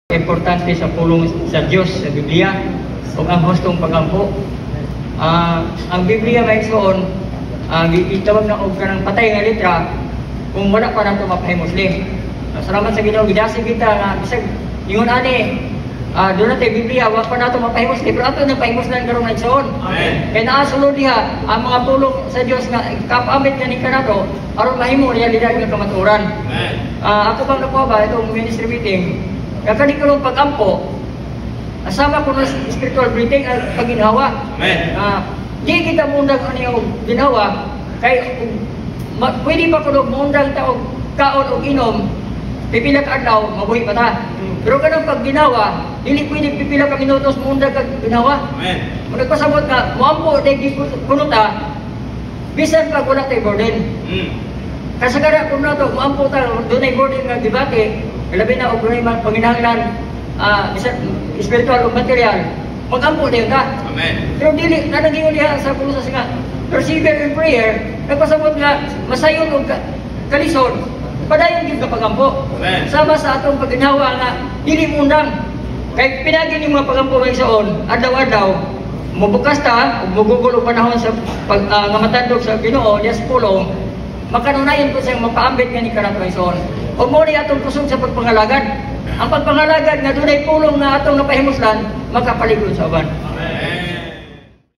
Importante sa pulong sa Diyos sa Biblia ug ang hustong pagampo. Ang Biblia may igsoon, gitawag na og kanang patay nga litra kung wala pa nato mapahimosli. Salamat sa Ginoo, gidasig kita nga bisag ingon ani doon natin Biblia wa pa nato mapahimosli pero ato nang pahimoslan karon nga igsoon. Amen. Kay naa sulod diha ang mga pulong sa Dios nga kapamit nga ni kanato aron mahimo niya lidag nga kamatuoran. Amen. Ako bang nakuha ba itong ministry meeting? Kakani ko ng pagampo, asama ko ng spiritual breathing at pagginhawa. Amen. Di kita mundang ano yung ginawa, kay pwede pa ko mundang taong kaon o inom, pipila ka adlaw, mabuhi pa ta. Pero ganun pag ginawa, hindi pwede pipila ka minutos mundang ka ginawa. Amen. Kung nagpasabot ka, muampo, dahil kunuta, bisan pag wala tayo burden. Kasagara kung na ito, muampo ta, doon ay burden nga debate, labi na og panginahanglan spiritual o material, mag-ampo din ka. Amen. Pero dili nanaging diha sa Kolosas nga persevere in prayer, nagpasabot nga masayon og kalisod, padayon gyud ka pagampo. Amen. Sama sa atong paginawa nga dili mundang kay pinagi ni mga pagampo nga igsoon adlaw-adlaw mubukas ta ug mugugol og panahon sa nga matandog sa Ginoo diya sa pulong makanunayan ko siyang mapaambit nga ni kanato igsoon. O mo ni atong kusog sa pagpangalagad. Ang pagpangalagad nga dunay pulong na atong napahimoslan, makapaligod sa uban. Amen.